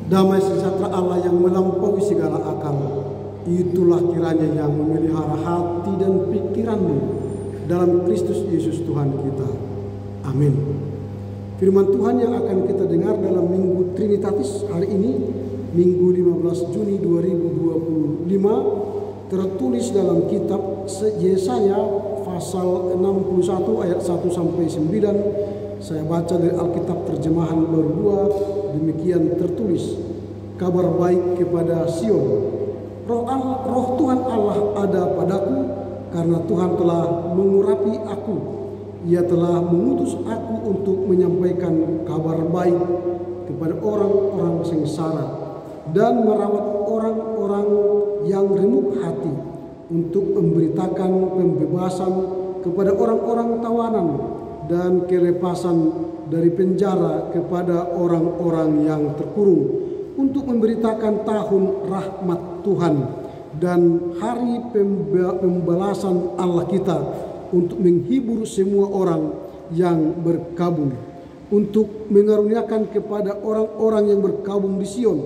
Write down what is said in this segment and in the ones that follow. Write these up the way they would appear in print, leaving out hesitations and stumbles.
Damai sejahtera Allah yang melampaui segala akal, itulah kiranya yang memelihara hati dan pikiranmu dalam Kristus Yesus Tuhan kita. Amin. Firman Tuhan yang akan kita dengar dalam Minggu Trinitatis hari ini, Minggu 15 Juni 2025, tertulis dalam kitab Yesaya pasal 61 ayat 1 sampai 9. Saya baca dari Alkitab terjemahan baru 2, demikian tertulis. Kabar baik kepada Sion. Roh Tuhan Allah ada padaku, karena Tuhan telah mengurapi aku. Ia telah mengutus aku untuk menyampaikan kabar baik kepada orang-orang sengsara dan merawat orang-orang yang remuk hati, untuk memberitakan pembebasan kepada orang-orang tawanan dan kelepasan dari penjara kepada orang-orang yang terkurung, untuk memberitakan tahun rahmat Tuhan dan hari pembalasan Allah kita, untuk menghibur semua orang yang berkabung, untuk mengaruniakan kepada orang-orang yang berkabung di Sion,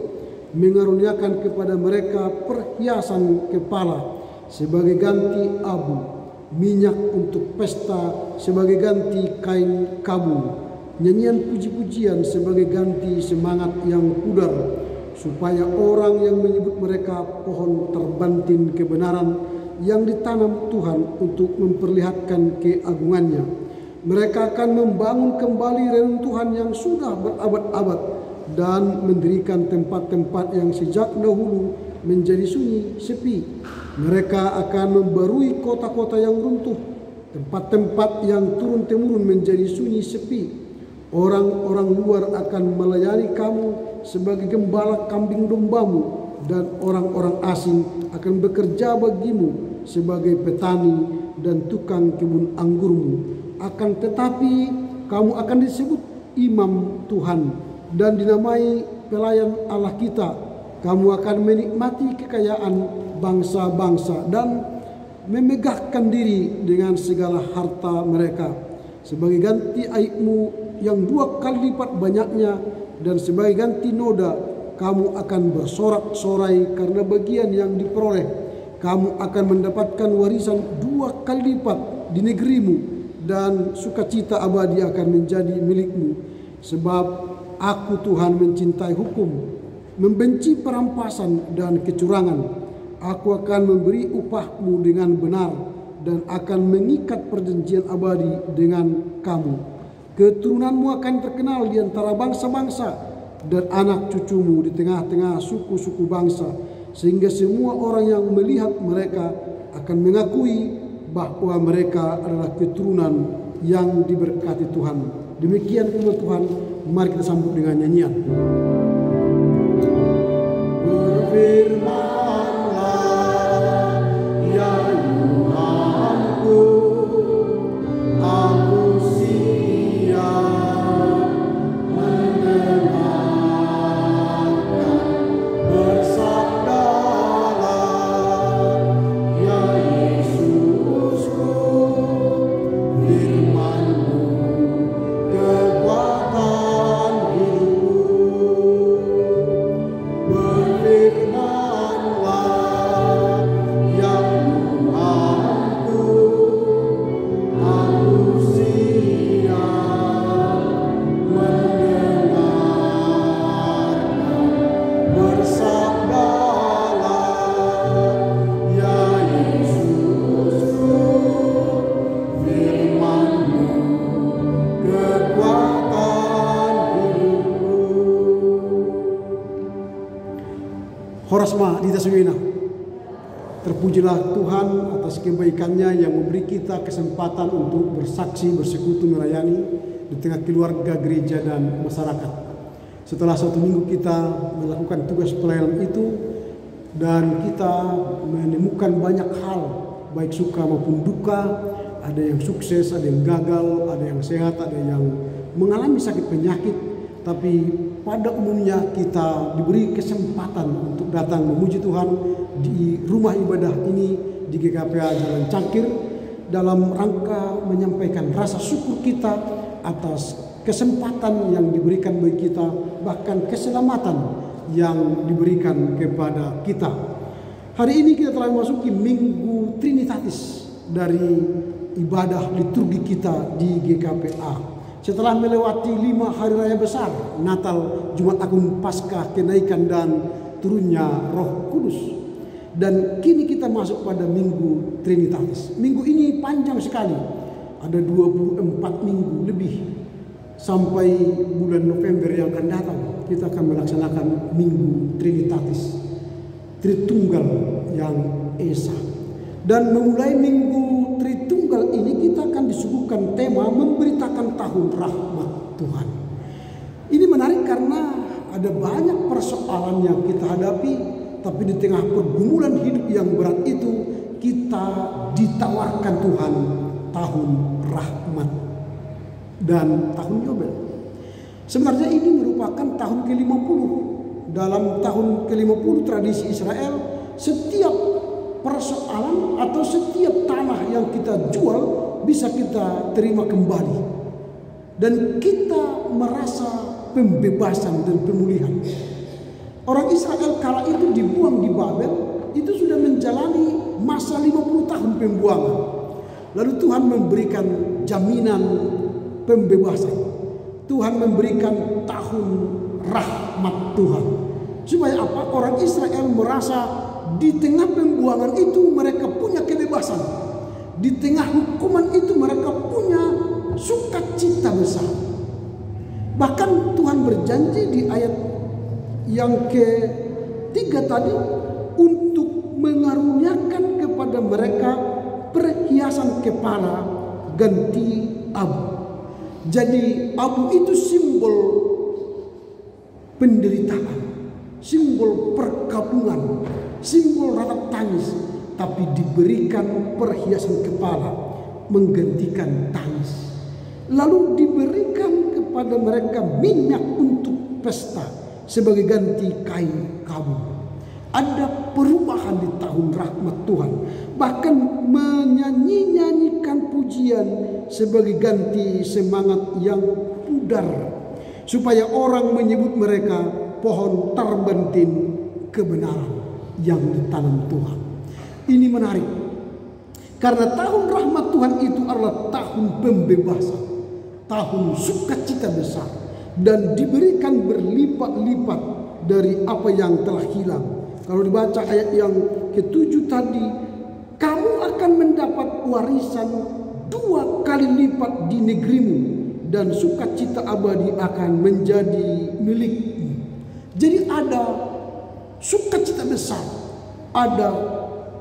mengaruniakan kepada mereka perhiasan kepala sebagai ganti abu, minyak untuk pesta sebagai ganti kain kabung, nyanyian puji-pujian sebagai ganti semangat yang pudar, supaya orang yang menyebut mereka pohon terbantin kebenaran yang ditanam Tuhan untuk memperlihatkan keagungannya. Mereka akan membangun kembali reruntuhan yang sudah berabad-abad dan mendirikan tempat-tempat yang sejak dahulu menjadi sunyi sepi. Mereka akan membarui kota-kota yang runtuh, tempat-tempat yang turun-temurun menjadi sunyi sepi. Orang-orang luar akan melayani kamu sebagai gembala kambing dombamu, dan orang-orang asing akan bekerja bagimu sebagai petani dan tukang kebun anggurmu. Akan tetapi kamu akan disebut imam Tuhan dan dinamai pelayan Allah kita. Kamu akan menikmati kekayaan bangsa-bangsa dan memegahkan diri dengan segala harta mereka. Sebagai ganti aibmu yang 2 kali lipat banyaknya, dan sebagai ganti noda, kamu akan bersorak-sorai karena bagian yang diperoleh. Kamu akan mendapatkan warisan 2 kali lipat di negerimu, dan sukacita abadi akan menjadi milikmu. Sebab aku Tuhan mencintai hukum, membenci perampasan dan kecurangan. Aku akan memberi upahmu dengan benar, dan akan mengikat perjanjian abadi dengan kamu. Keturunanmu akan terkenal di antara bangsa-bangsa, dan anak cucumu di tengah-tengah suku-suku bangsa, sehingga semua orang yang melihat mereka akan mengakui bahwa mereka adalah keturunan yang diberkati Tuhan. Demikian firman Tuhan. Mari kita sambut dengan nyanyian. Berfirmanlah ya Tuhanku, aku siap mendengarkan. Bersabdalah ya Yesusku, firman-Mu kekuatan hidupku. Berfirmanlah ya Tuhanku, aku siap mendengarkan. Bersabdalah ya Yesusku, firman-Mu kekuatan hidupku. Horasma di taswina. Terpujilah Tuhan atas kebaikan-Nya yang memberi kita kesempatan untuk bersaksi, bersekutu, melayani di tengah keluarga, gereja, dan masyarakat. Setelah 1 minggu kita melakukan tugas pelayanan itu, dan kita menemukan banyak hal, baik suka maupun duka. Ada yang sukses, ada yang gagal, ada yang sehat, ada yang mengalami sakit penyakit. Tapi pada umumnya kita diberi kesempatan untuk datang memuji Tuhan di rumah ibadah ini di GKPA Jalan Cangkir, dalam rangka menyampaikan rasa syukur kita atas kesempatan yang diberikan bagi kita, bahkan keselamatan yang diberikan kepada kita. Hari ini kita telah memasuki Minggu Trinitatis dari ibadah liturgi kita di GKPA. Setelah melewati 5 hari raya besar, Natal, Jumat Agung, Paskah, kenaikan dan turunnya Roh Kudus. Dan kini kita masuk pada Minggu Trinitatis. Minggu ini panjang sekali. Ada 24 minggu lebih sampai bulan November yang akan datang. Kita akan melaksanakan Minggu Trinitatis, Tritunggal yang Esa. Dan memulai Minggu Tritunggal ini kita akan disuguhkan tema memberitakan tahun rahmat Tuhan. Ini menarik karena ada banyak persoalan yang kita hadapi, tapi di tengah pergumulan hidup yang berat itu kita ditawarkan Tuhan tahun rahmat dan tahun Yobel. Sebenarnya ini merupakan tahun ke-50. Dalam tahun ke-50 tradisi Israel, setiap persoalan atau setiap tanah yang kita jual bisa kita terima kembali. Dan kita merasa pembebasan dan pemulihan. Orang Israel kala itu dibuang di Babel, itu sudah menjalani masa 50 tahun pembuangan. Lalu Tuhan memberikan jaminan pembebasan. Tuhan memberikan tahun rahmat Tuhan. Supaya apa? Orang Israel merasa di tengah pembuangan itu mereka punya kebebasan. Di tengah hukuman itu mereka punya sukacita besar. Bahkan Tuhan berjanji di ayat yang ketiga tadi untuk mengaruniakan kepada mereka perhiasan kepala ganti abu. Jadi abu itu simbol penderitaan, simbol perkabungan, simbol ratap tangis, tapi diberikan perhiasan kepala menggantikan tangis. Lalu diberikan kepada mereka minyak untuk pesta sebagai ganti kain kabung. Ada perubahan di tahun rahmat Tuhan. Bahkan menyanyi-nyanyikan pujian sebagai ganti semangat yang pudar. Supaya orang menyebut mereka pohon terbentin kebenaran yang ditanam Tuhan. Ini menarik. Karena tahun rahmat Tuhan itu adalah tahun pembebasan. Tahun sukacita besar. Dan diberikan berlipat-lipat dari apa yang telah hilang. Kalau dibaca ayat yang ke-7 tadi, kamu akan mendapat warisan 2 kali lipat di negerimu dan sukacita abadi akan menjadi milikmu. Jadi ada sukacita besar, ada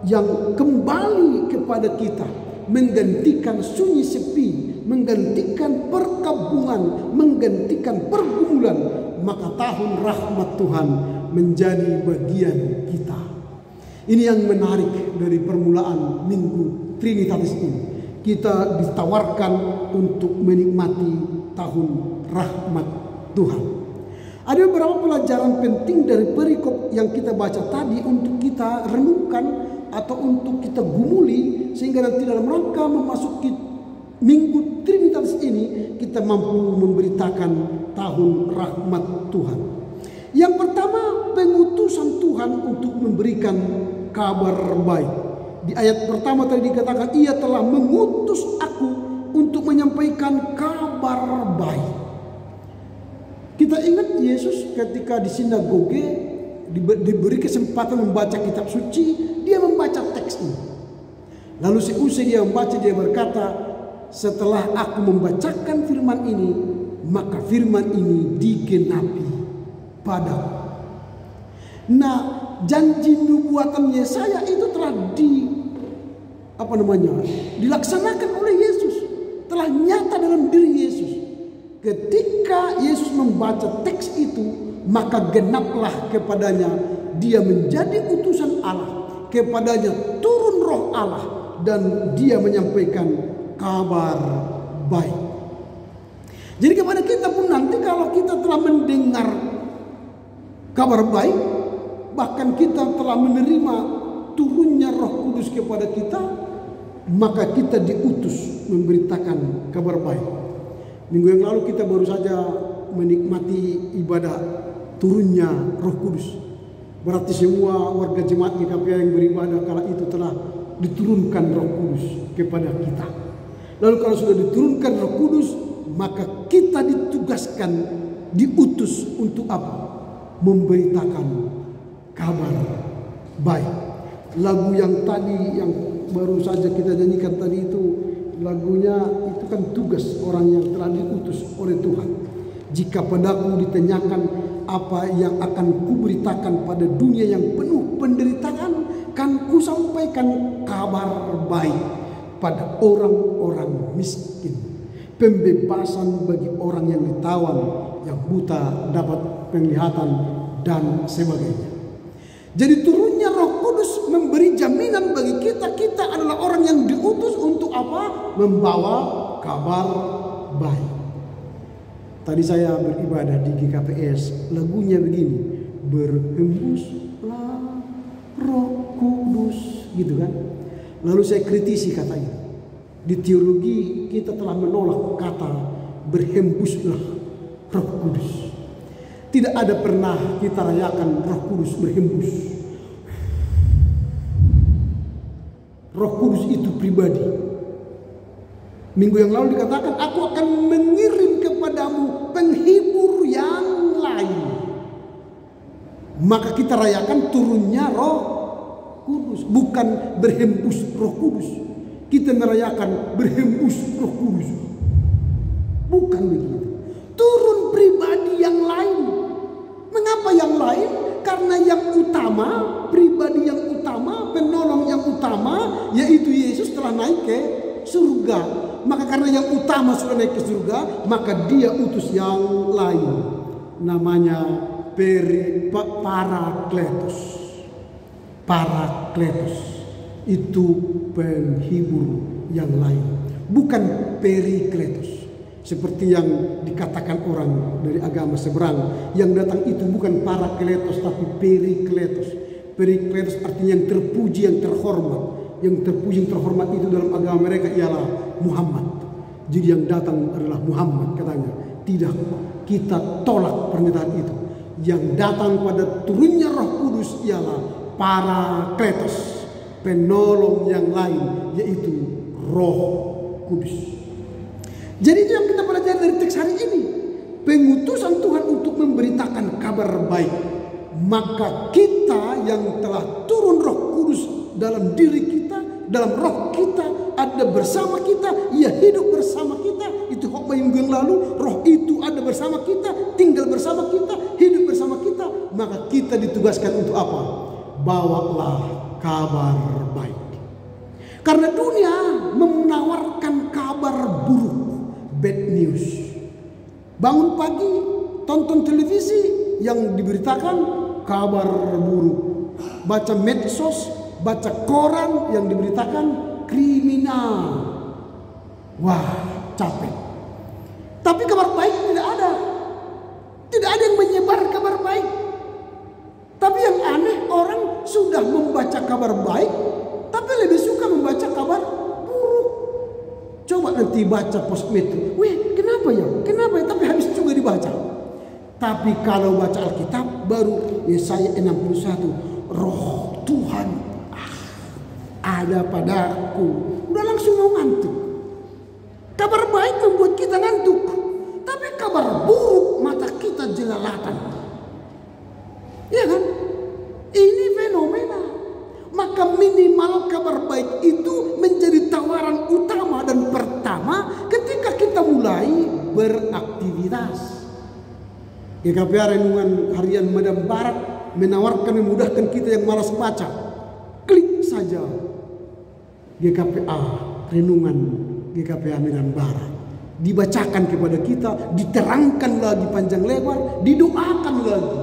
yang kembali kepada kita, menggantikan sunyi sepi, menggantikan perkabungan, menggantikan pergumulan. Maka tahun rahmat Tuhan menjadi bagian kita. Ini yang menarik dari permulaan Minggu Trinitatis ini. Kita ditawarkan untuk menikmati tahun rahmat Tuhan. Ada beberapa pelajaran penting dari perikop yang kita baca tadi untuk kita renungkan atau untuk kita gumuli, sehingga nanti dalam rangka memasuki Minggu Trinitatis ini kita mampu memberitakan tahun rahmat Tuhan. Yang pertama, pengutusan Tuhan untuk memberikan kabar baik. Di ayat pertama tadi dikatakan, ia telah mengutus aku untuk menyampaikan kabar baik. Kita ingat Yesus ketika di sinagoge diberi kesempatan membaca kitab suci, dia membaca teks ini. Lalu seusai dia membaca, dia berkata, setelah aku membacakan firman ini, maka firman ini digenapi padaku. Nah, janji nubuatan Yesaya itu telah dilaksanakan oleh Yesus, telah nyata dalam diri Yesus. Ketika Yesus membaca teks itu, maka genaplah kepadanya dia menjadi utusan Allah, kepadanya turun roh Allah, dan dia menyampaikan kabar baik. Jadi kepada kita pun nanti kalau kita telah mendengar kabar baik, bahkan kita telah menerima turunnya Roh Kudus kepada kita, maka kita diutus memberitakan kabar baik. Minggu yang lalu kita baru saja menikmati ibadah turunnya Roh Kudus. Berarti semua warga jemaat GKPA yang beribadah kala itu telah diturunkan Roh Kudus kepada kita. Lalu kalau sudah diturunkan Roh Kudus, maka kita ditugaskan, diutus untuk apa? Memberitakan kabar baik. Lagu yang tadi, yang baru saja kita nyanyikan tadi itu, lagunya itu kan tugas orang yang telah diutus oleh Tuhan. Jika padaku ditanyakan apa yang akan kuberitakan pada dunia yang penuh penderitaan, kan ku sampaikan kabar baik pada orang-orang miskin, pembebasan bagi orang yang ditawan, yang buta dapat penglihatan, dan sebagainya. Jadi turunnya Roh Kudus memberi jaminan bagi kita. Kita adalah orang yang diutus untuk apa? Membawa kabar baik. Tadi saya beribadah di GKPS, lagunya begini, berhembuslah Roh Kudus, gitu kan. Lalu saya kritisi katanya, di teologi kita telah menolak kata berhembuslah Roh Kudus. Tidak ada pernah kita rayakan Roh Kudus berhembus. Roh Kudus itu pribadi. Minggu yang lalu dikatakan, aku akan mengirim kepadamu penghibur yang lain. Maka kita rayakan turunnya Roh Kudus, bukan berhembus Roh Kudus. Kita merayakan berhembus Roh Kudus. Bukan begitu. Turun pribadi yang lain. Mengapa yang lain? Karena yang utama, pribadi yang utama, penolong yang utama, yaitu Yesus telah naik ke surga. Maka karena yang utama sudah naik ke surga, maka dia utus yang lain. Namanya Parakletos. Parakletos itu penghibur yang lain, bukan Perikletos. Seperti yang dikatakan orang dari agama seberang, yang datang itu bukan Parakletos tapi Perikletos. Perikletos artinya yang terpuji, yang terhormat. Yang terpuji, yang terhormat itu dalam agama mereka ialah Muhammad. Jadi yang datang adalah Muhammad katanya. Tidak, kita tolak pernyataan itu. Yang datang pada turunnya Roh Kudus ialah Parakletos, penolong yang lain, yaitu Roh Kudus. Jadi itu yang kita pelajari dari teks hari ini. Pengutusan Tuhan untuk memberitakan kabar baik. Maka kita yang telah turun Roh Kudus dalam diri kita, dalam roh kita, ada bersama kita, ia hidup bersama kita. Itu khotbah minggu yang lalu. Roh itu ada bersama kita, tinggal bersama kita, hidup bersama kita. Maka kita ditugaskan untuk apa? Bawalah kabar baik. Karena dunia menawarkan kabar buruk. Bad news. Bangun pagi, tonton televisi yang diberitakan kabar buruk. Baca medsos, baca koran yang diberitakan kriminal. Wah, capek. Tapi kabar baik tidak ada. Tidak ada yang menyebar kabar baik. Tapi yang aneh, orang sudah membaca kabar baik, tapi lebih suka membaca kabar buruk. Coba nanti baca post metro. Wih, kenapa ya? Kenapa ya? Tapi habis juga dibaca. Tapi kalau baca Alkitab baru Yesaya 61, Roh Tuhan ada padaku. Udah langsung mau ngantuk. Kabar baik membuat kita ngantuk. Tapi kabar buruk mata kita jelalatan. Iya kan? Ini fenomena. Maka minimal kabar baik itu menjadi tawaran utama dan pertama ketika kita mulai beraktivitas. GKPA Renungan Harian Medan Barat menawarkan, memudahkan kita yang malas baca. Klik saja GKPA Renungan GKPA Medan Barat. Dibacakan kepada kita, diterangkan lagi panjang lebar, didoakan lagi.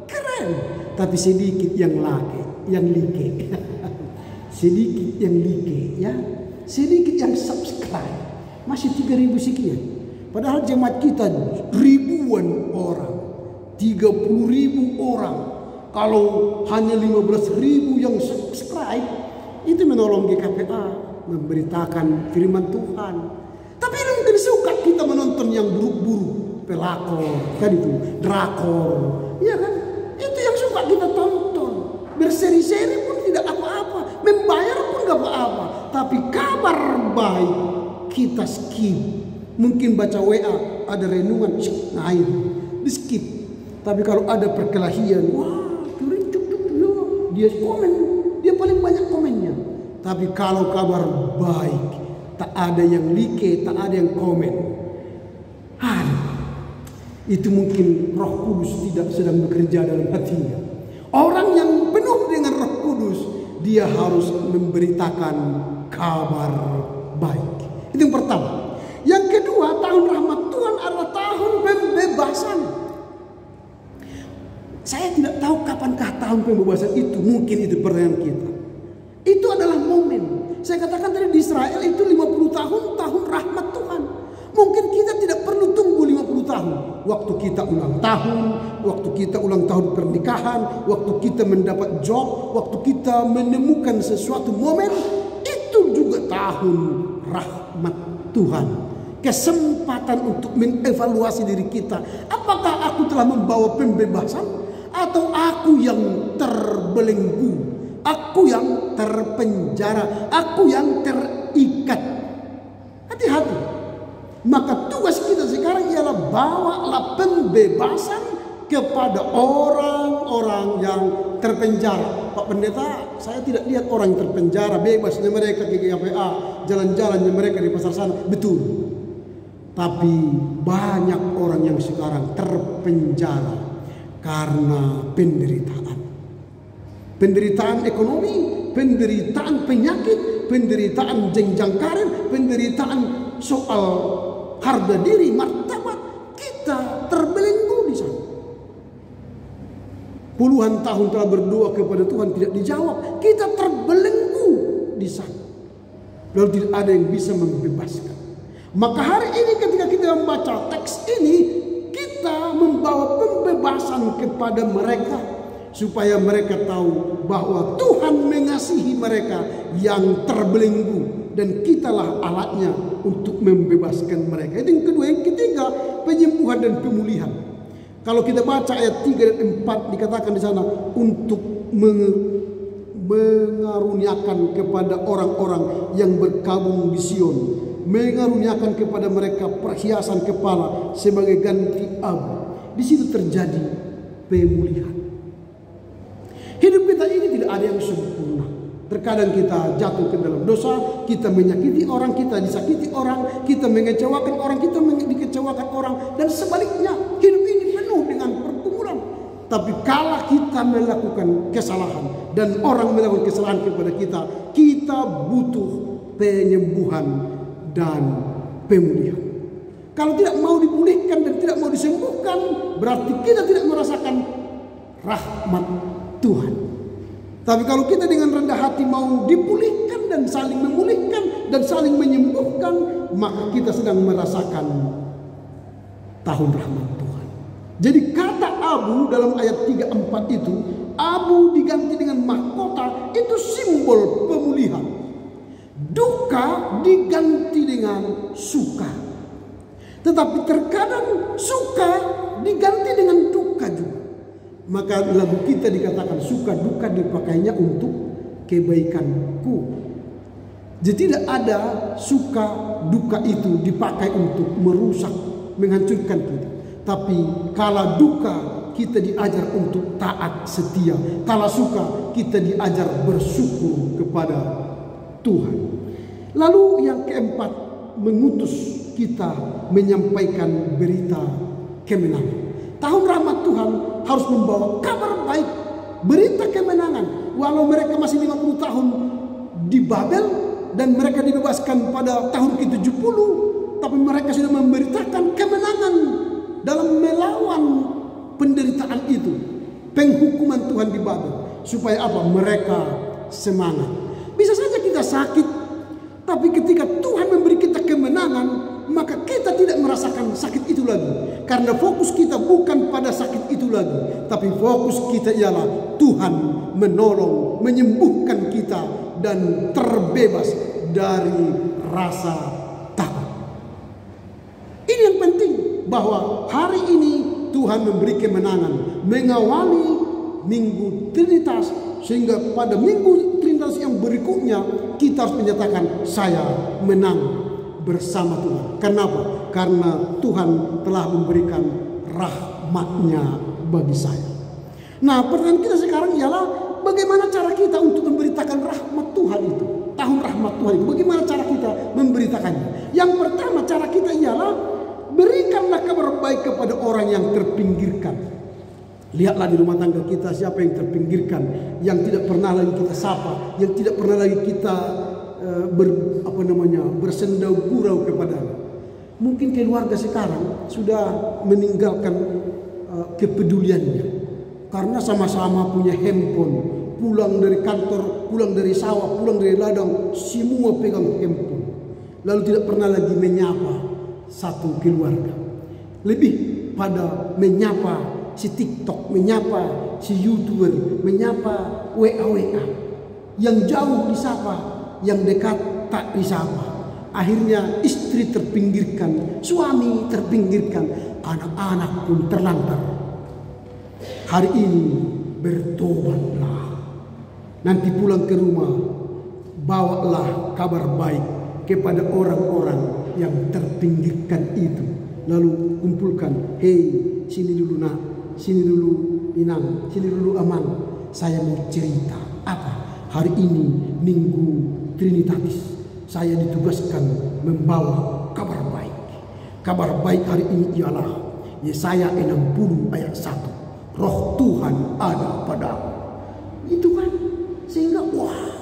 Keren. Tapi sedikit yang like. Yang like, sedikit yang like, ya, sedikit yang subscribe, masih 3.000 sekian. Padahal jemaat kita ribuan orang, 30.000 orang. Kalau hanya 15.000 yang subscribe, itu menolong GKPA memberitakan firman Tuhan. Tapi mungkin suka kita menonton yang buruk-buruk, pelakor, tadi itu drakor, Iya kan? Itu yang suka kita tonton. Berseri-seri pun tidak apa-apa, membayar pun gak apa-apa. Tapi kabar baik kita skip. Mungkin baca WA ada renungan, nah ini di skip. Tapi kalau ada perkelahian, wah dia komen, dia paling banyak komennya. Tapi kalau kabar baik, tak ada yang like, tak ada yang komen. Itu mungkin Roh Kudus tidak sedang bekerja dalam hatinya. Orang yang penuh dengan Roh Kudus, dia harus memberitakan kabar baik. Itu yang pertama. Yang kedua, tahun rahmat Tuhan adalah tahun pembebasan. Saya tidak tahu kapankah tahun pembebasan itu. Mungkin itu pertanyaan kita. Itu adalah momen. Saya katakan tadi di Israel itu 50 tahun, tahun rahmat Tuhan. Mungkin kita tidak perlu tunggu 50 tahun. Waktu kita ulang tahun, waktu kita ulang tahun pernikahan, waktu kita mendapat job, waktu kita menemukan sesuatu momen, itu juga tahun rahmat Tuhan. Kesempatan untuk mengevaluasi diri kita. Apakah aku telah membawa pembebasan? Atau aku yang terbelenggu? Aku yang terpenjara? Aku yang terikat? Hati-hati. Maka tugas kita sekarang ialah bawalah pembebasan kepada orang-orang yang terpenjara. Pak Pendeta, saya tidak lihat orang yang terpenjara, bebasnya mereka ke GKPA, jalan-jalannya mereka di pasar sana. Betul. Tapi banyak orang yang sekarang terpenjara karena penderitaan. Penderitaan ekonomi, penderitaan penyakit, penderitaan jenjang karir, penderitaan soal harga diri, martabat. Kita terbelenggu di sana. Puluhan tahun telah berdoa kepada Tuhan tidak dijawab. Kita terbelenggu di sana. Lalu tidak ada yang bisa membebaskan. Maka hari ini ketika kita membaca teks ini, kita membawa pembebasan kepada mereka. Supaya mereka tahu bahwa Tuhan mengasihi mereka yang terbelenggu. Dan kitalah alatnya untuk membebaskan mereka. Itu yang kedua. Yang ketiga, penyembuhan dan pemulihan. Kalau kita baca ayat 3 dan 4 dikatakan di sana untuk mengaruniakan kepada orang-orang yang berkabung di Sion, mengaruniakan kepada mereka perhiasan kepala sebagai ganti abu. Di situ terjadi pemulihan. Hidup kita ini tidak ada yang sempurna. Terkadang kita jatuh ke dalam dosa, kita menyakiti orang, kita disakiti orang, kita mengecewakan orang, kita dikecewakan orang, dan sebaliknya hidup ini penuh dengan pergumulan. Tapi kalau kita melakukan kesalahan dan orang melakukan kesalahan kepada kita, kita butuh penyembuhan dan pemulihan. Kalau tidak mau dipulihkan dan tidak mau disembuhkan, berarti kita tidak merasakan rahmat Tuhan. Tapi kalau kita dengan rendah hati mau dipulihkan dan saling memulihkan dan saling menyembuhkan, maka kita sedang merasakan tahun rahmat Tuhan. Jadi kata abu dalam ayat 3-4 itu, abu diganti dengan mahkota, itu simbol pemulihan. Duka diganti dengan suka. Tetapi terkadang suka diganti dengan duka juga. Maka lagu kita dikatakan suka duka dipakainya untuk kebaikanku. Jadi tidak ada suka duka itu dipakai untuk merusak, menghancurkan kita. Tapi kala duka kita diajar untuk taat setia. Kala suka kita diajar bersyukur kepada Tuhan. Lalu yang keempat, mengutus kita menyampaikan berita kemenangan. Tahun rahmat Tuhan harus membawa kabar baik, berita kemenangan. Walau mereka masih 50 tahun di Babel dan mereka dibebaskan pada tahun ke-70, tapi mereka sudah memberitakan kemenangan dalam melawan penderitaan itu, penghukuman Tuhan di Babel. Supaya apa? Mereka semangat. Bisa saja kita sakit, tapi ketika Tuhan memberi kita kemenangan, maka kita tidak merasakan sakit itu lagi. Karena fokus kita bukan pada sakit itu lagi, tapi fokus kita ialah Tuhan menolong, menyembuhkan kita dan terbebas dari rasa takut. Ini yang penting, bahwa hari ini Tuhan Tuhan memberi kemenangan, mengawali Minggu Trinitas, sehingga pada Minggu Trinitas yang berikutnya kita harus menyatakan saya menang bersama Tuhan. Kenapa? Karena Tuhan telah memberikan rahmat-Nya bagi saya. Nah, pertanyaan kita sekarang ialah bagaimana cara kita untuk memberitakan rahmat Tuhan itu, tahun rahmat Tuhan itu. Bagaimana cara kita memberitakannya? Yang pertama cara kita ialah berikanlah kabar baik kepada orang yang terpinggirkan. Lihatlah di rumah tangga kita siapa yang terpinggirkan, yang tidak pernah lagi kita sapa, yang tidak pernah lagi kita bersenda gurau kepadanya. Mungkin keluarga sekarang sudah meninggalkan kepeduliannya karena sama-sama punya handphone, pulang dari kantor, pulang dari sawah, pulang dari ladang, semua pegang handphone, lalu tidak pernah lagi menyapa satu keluarga. Lebih pada menyapa si TikTok, menyapa si YouTuber, menyapa WA. Yang jauh disapa, yang dekat tak disapa. Akhirnya istri terpinggirkan, suami terpinggirkan, anak-anak pun terlantar. Hari ini bertobatlah. Nanti pulang ke rumah, bawalah kabar baik kepada orang-orang yang terpinggirkan itu. Lalu kumpulkan, hei sini dulu nak, sini dulu Inang, sini dulu Aman. Saya mau cerita. Apa? Hari ini Minggu Trinitatis. Saya ditugaskan membawa kabar baik. Kabar baik hari ini ialah Yesaya 60 ayat 1. Roh Tuhan ada padaku. Itu kan. Sehingga wah,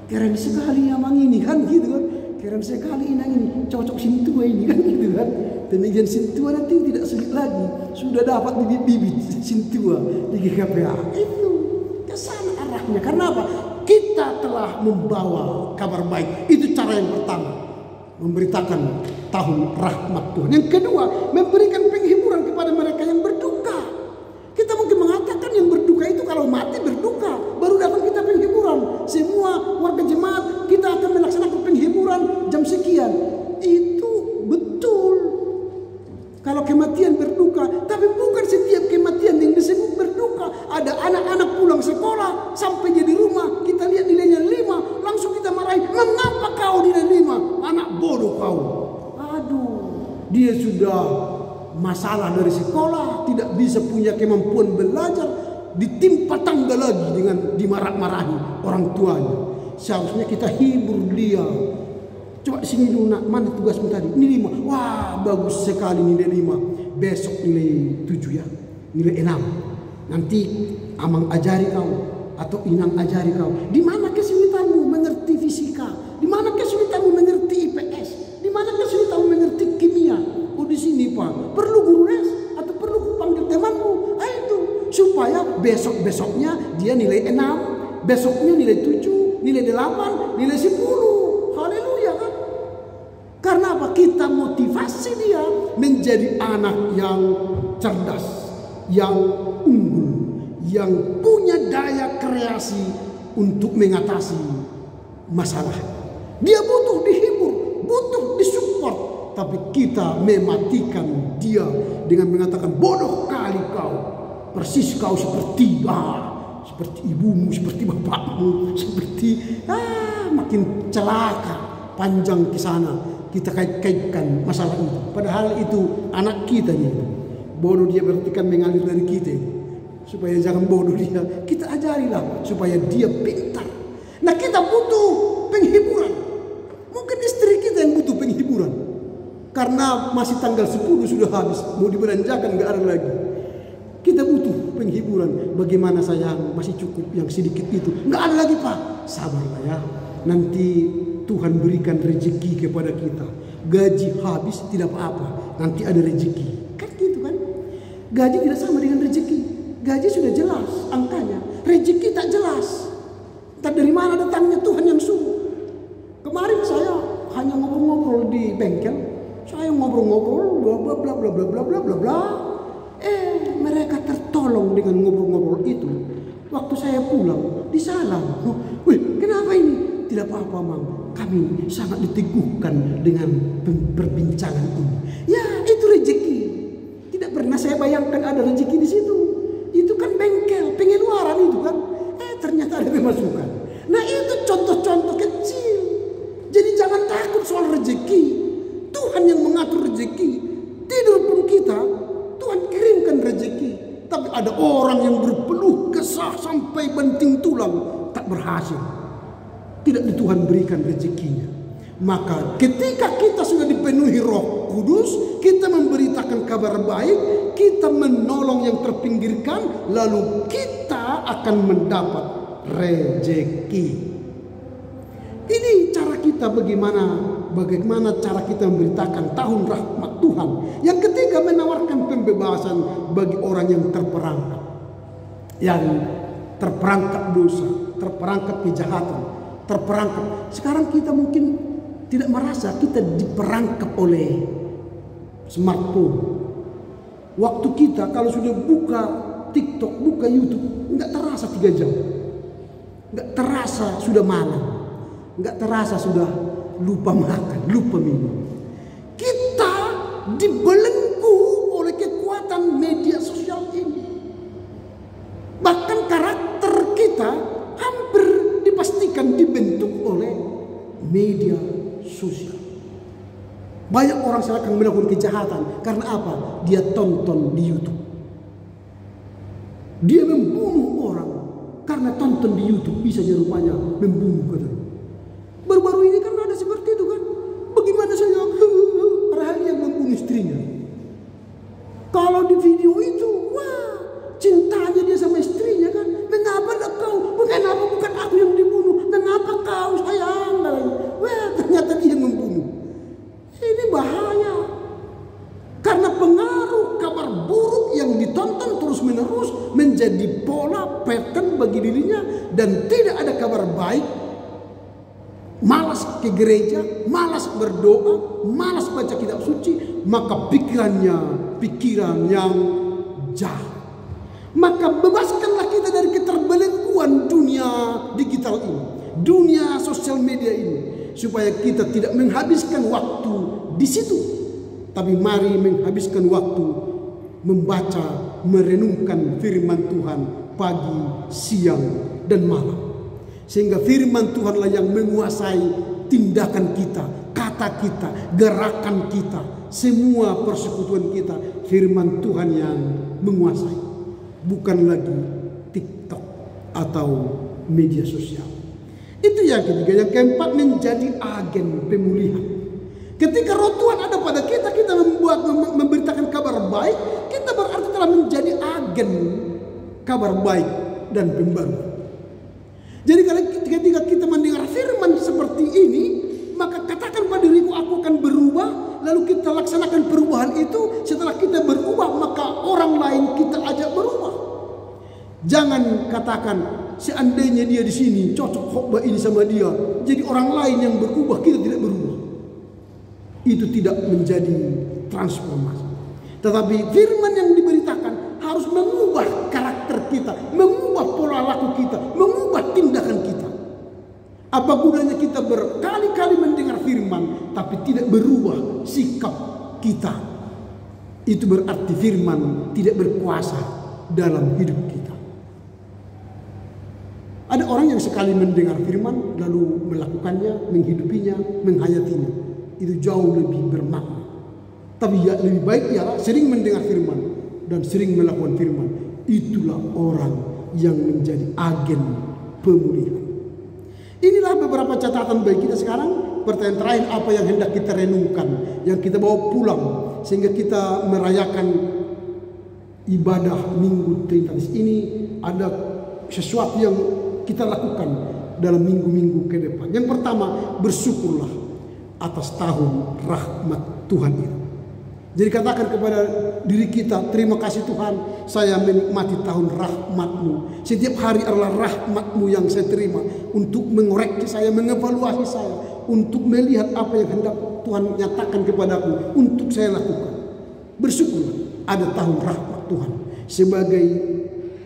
keren sekali Amang ini kan gitu kan. Keren sekali Inang ini. Cocok sintua ini kan gitu kan. Demikian sintua nanti tidak sulit lagi. Sudah dapat bibit-bibit sintua di GKPA. Itu kesana arahnya. Karena apa? Kita telah membawa kabar baik. Itu cara yang pertama. Memberitakan tahun rahmat Tuhan. Yang kedua, memberikan penghiburan kepada mereka yang berduka. Kita mungkin mengatakan yang berduka itu kalau mati berduka. Baru datang kita penghiburan. Semua warga jemaat kita akan melaksanakan penghiburan jam sekian. Itu betul. Kalau kematian berduka, tapi bukan setiap kematian yang disebut berduka. Ada anak-anak pulang sekolah sampai jadi rumah, kita lihat nilainya 5, langsung kita marahi. Mengapa kau nilai 5? Anak bodoh kau. Aduh, dia sudah masalah dari sekolah, tidak bisa punya kemampuan belajar, ditimpa tangga lagi dengan dimarah-marahi orang tuanya. Seharusnya kita hibur dia. Coba sini dulu nak, mana tugasmu tadi? Ini 5. Wah, bagus sekali nilai 5. Besok nilai 7 ya. Nilai 6. Nanti Amang ajari kau atau Inang ajari kau. Di mana kesulitanmu mengerti fisika? Di mana kesulitanmu mengerti IPS? Di mana kesulitanmu mengerti kimia? Oh, di sini Pak. Perlu guru les atau perlu panggil temanmu? Itu supaya besok-besoknya dia nilai 6, besoknya nilai 7, nilai 8, nilai 10. Haleluya kan? Karena apa? Kita motivasi dia menjadi anak yang cerdas, yang unggul, yang punya daya kreasi untuk mengatasi masalah. Dia butuh dihibur, butuh disupport, tapi kita mematikan dia dengan mengatakan bodoh kali kau, persis kau seperti ibumu, seperti bapakmu, seperti makin celaka, panjang ke sana. Kita kait-kaitkan masalah itu. Padahal itu anak kita nih. Bodoh dia berarti kan mengalir dari kita. Supaya jangan bodoh dia, kita ajarilah supaya dia pintar. Nah, kita butuh penghiburan. Mungkin istri kita yang butuh penghiburan. Karena masih tanggal 10 sudah habis, mau dibelanjakan nggak ada lagi. Kita butuh penghiburan. Bagaimana sayang, masih cukup yang sedikit itu. Nggak ada lagi Pak. Sabarlah ya. Nanti Tuhan berikan rezeki kepada kita. Gaji habis tidak apa-apa. Nanti ada rezeki. Kan gitu kan. Gaji tidak sama dengan rezeki. Gaji sudah jelas angkanya. Rezeki tak jelas. Entah dari mana datangnya, Tuhan yang suruh. Kemarin saya hanya ngobrol-ngobrol di bengkel. Saya ngobrol-ngobrol bla bla bla bla bla bla bla bla. Mereka tertolong dengan ngobrol-ngobrol itu. Waktu saya pulang, disalam. Wih, kenapa ini? Tidak apa-apa, Mang. Kami sangat diteguhkan dengan perbincangan ini. Ya, itu rezeki. Tidak pernah Karena saya bayangkan ada rezeki di situ. Itu kan bengkel, pengeluaran itu kan. Ternyata ada pemasukan. Nah itu contoh-contoh kecil. Jadi jangan takut soal rezeki. Tuhan yang mengatur rezeki. Tidur pun kita, Tuhan kirimkan rezeki. Tapi ada orang yang berpeluh kesah sampai banting tulang, tak berhasil. Tidak Tuhan berikan rezekinya. Maka ketika kita sudah dipenuhi Roh Kudus, kita memberitakan kabar baik, kita menolong yang terpinggirkan, lalu kita akan mendapat rezeki. Ini cara kita bagaimana cara kita memberitakan tahun rahmat Tuhan. Yang ketiga, menawarkan pembebasan bagi orang yang terperangkap. Yang terperangkap dosa, terperangkap kejahatan, terperangkap. Sekarang kita mungkin tidak merasa kita diperangkap oleh smartphone. Waktu kita kalau sudah buka TikTok, buka YouTube, nggak terasa 3 jam. Nggak terasa sudah malam. Nggak terasa sudah lupa makan, lupa minum. Kita dibelenggu oleh kekuatan media sosial ini. Bahkan karakter kita hampir dipastikan dibentuk oleh media sosial. Banyak orang sekarang melakukan kejahatan karena apa? Dia tonton di YouTube. Dia membunuh orang karena tonton di YouTube, bisa rupanya membunuh katanya. Baru-baru ini kan ada seperti itu kan. Bagaimana saya padahal dia membunuh istrinya. Kalau di video itu, wah, cintanya dia sama istrinya kan. Mengapa kau? Bukan aku yang dibunuh. Mengapa kau sayang? Wah, ternyata dia membunuh. Ini bahaya. Karena pengaruh kabar buruk yang ditonton terus-menerus menjadi pola pattern bagi dirinya, dan tidak ada kabar baik. Malas ke gereja, malas berdoa, malas baca kitab suci, maka pikiran yang jahat. Maka bebaskanlah kita dari keterbelengguan dunia digital ini, dunia sosial media ini, supaya kita tidak menghabiskan waktu di situ, tapi mari menghabiskan waktu membaca, merenungkan firman Tuhan pagi, siang, dan malam. Sehingga firman Tuhanlah yang menguasai tindakan kita, kata kita, gerakan kita, semua persekutuan kita. Firman Tuhan yang menguasai, bukan lagi TikTok atau media sosial. Itu yang ketiga. Yang keempat, menjadi agen pemulihan. Ketika roh Tuhan ada pada kita, kita memberitakan kabar baik, kita berarti telah menjadi agen kabar baik dan pembaruan. Jadi ketika kita mendengar firman seperti ini, maka katakan pada diriku, aku akan berubah. Lalu kita laksanakan perubahan itu. Setelah kita berubah, maka orang lain kita ajak berubah. Jangan katakan seandainya dia di sini cocok khotbah ini sama dia, jadi orang lain yang berubah, kita tidak berubah. Itu tidak menjadi transformasi. Tetapi firman yang diberitakan harus mengubah karakter kita, mengubah pola laku kita, mengubah tindakan kita. Apa gunanya kita berkali-kali mendengar firman tapi tidak berubah sikap kita? Itu berarti firman tidak berkuasa dalam hidup kita. Ada orang yang sekali mendengar firman lalu melakukannya, menghidupinya, menghayatinya. Itu jauh lebih bermakna. Tapi ya, lebih baik ialah sering mendengar firman dan sering melakukan firman. Itulah orang yang menjadi agen pemulihan. Inilah beberapa catatan bagi kita sekarang. Pertanyaan terakhir, apa yang hendak kita renungkan, yang kita bawa pulang sehingga kita merayakan ibadah Minggu Trinitatis ini. Ada sesuatu yang kita lakukan dalam minggu-minggu ke depan. Yang pertama, bersyukurlah atas tahun rahmat Tuhan itu. Jadi katakan kepada diri kita, terima kasih Tuhan, saya menikmati tahun rahmat-Mu. Setiap hari adalah rahmat-Mu yang saya terima untuk mengoreksi saya, mengevaluasi saya, untuk melihat apa yang hendak Tuhan nyatakan kepadaku untuk saya lakukan. Bersyukurlah ada tahun rahmat Tuhan sebagai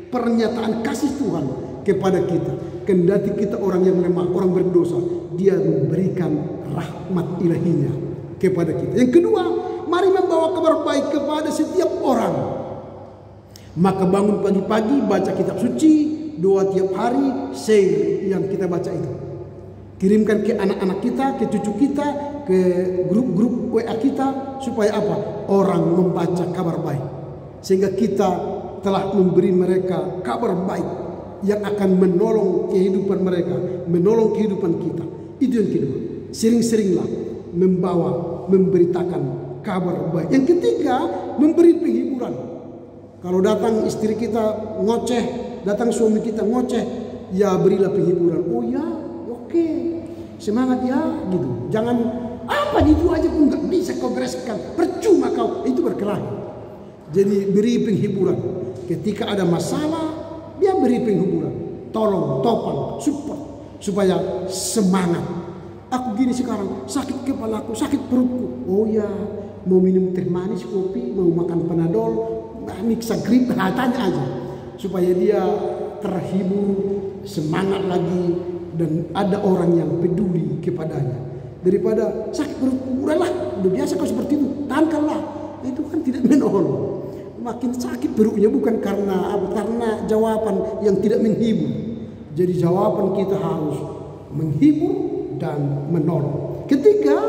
pernyataan kasih Tuhan kepada kita. Kendati kita orang yang lemah, orang berdosa, Dia memberikan rahmat ilahinya kepada kita. Yang kedua, mari membawa kabar baik kepada setiap orang Maka bangun pagi-pagi, baca kitab suci, doa tiap hari, share yang kita baca itu. Kirimkan ke anak-anak kita, ke cucu kita, ke grup-grup WA kita, supaya apa? Orang membaca kabar baik. Sehingga kita telah memberi mereka kabar baik yang akan menolong kehidupan mereka, menolong kehidupan kita. Itu yang kedua. Sering-seringlah memberitakan kabar baik. Yang ketiga, memberi penghiburan. Kalau datang istri kita ngoceh, datang suami kita ngoceh, ya berilah penghiburan. Oh ya, oke, semangat ya, gitu. Jangan apa itu aja pun nggak bisa kau bereskan, percuma kau, itu berkelahi. Jadi beri penghiburan. Ketika ada masalah, dia beri penghiburan. Tolong, topang, support supaya semangat. Aku gini sekarang, sakit kepalaku, sakit perutku. Oh ya, mau minum teh manis, kopi, mau makan panadol, miksa grip, tanya aja supaya dia terhibur, semangat lagi, dan ada orang yang peduli kepadanya. Daripada sakit perutku, udahlah, udah biasa kau seperti itu, tahankanlah. Itu kan tidak menolong. Makin sakit perutnya bukan karena apa? Karena jawaban yang tidak menghibur. Jadi jawaban kita harus menghibur dan menolong. Ketiga,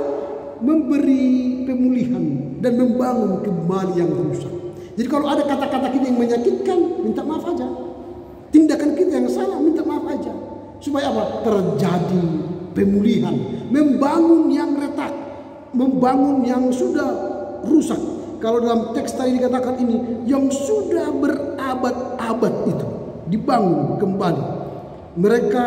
memberi pemulihan dan membangun kembali yang rusak. Jadi kalau ada kata-kata kita yang menyakitkan, minta maaf aja. Tindakan kita yang salah, minta maaf aja. Supaya apa? Terjadi pemulihan. Membangun yang retak. Membangun yang sudah rusak. Kalau dalam teks tadi dikatakan ini, yang sudah berabad-abad itu dibangun kembali. Mereka,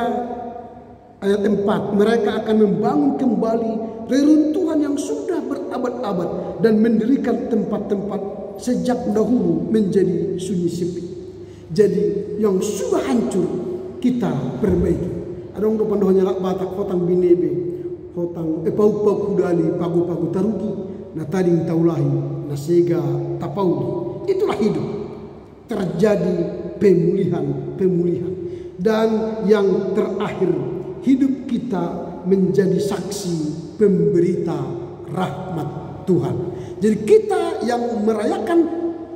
ayat 4, mereka akan membangun kembali reruntuhan yang sudah berabad-abad dan mendirikan tempat-tempat sejak dahulu menjadi sunyi sepi. Jadi yang sudah hancur kita perbaiki. Ada orang pandohnya lak Batak, hotang binebe, hotang pau-pau kudali, pagu-pagu tarugi, na tading taulahi, na sega tapauli. Itulah hidup. Terjadi pemulihan. Dan yang terakhir, hidup kita menjadi saksi pemberita rahmat Tuhan. Jadi kita yang merayakan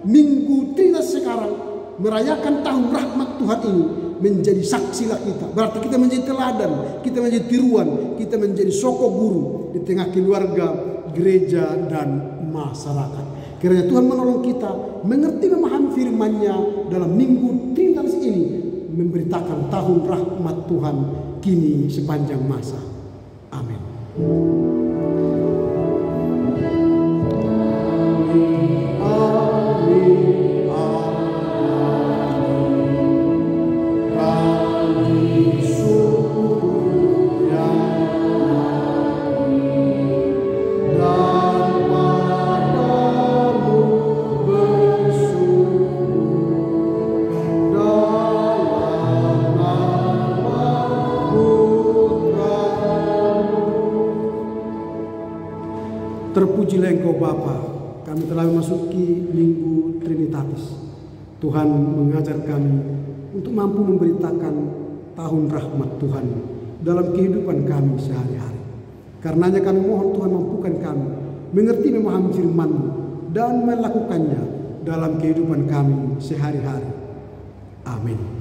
Minggu Trinitas sekarang, merayakan tahun rahmat Tuhan ini, menjadi saksilah kita. Berarti kita menjadi teladan, kita menjadi tiruan, kita menjadi soko guru di tengah keluarga, gereja, dan masyarakat. Kiranya Tuhan menolong kita mengerti memahami firman-Nya dalam Minggu Trinitas ini, memberitakan tahun rahmat Tuhan kini sepanjang masa. Amin. Terpujilah Engkau Bapa, kami telah memasuki Minggu Trinitatis. Tuhan mengajar kami untuk mampu memberitakan tahun rahmat Tuhan dalam kehidupan kami sehari-hari. Karenanya kami mohon Tuhan mampukan kami mengerti memahami firman-Mu dan melakukannya dalam kehidupan kami sehari-hari. Amin.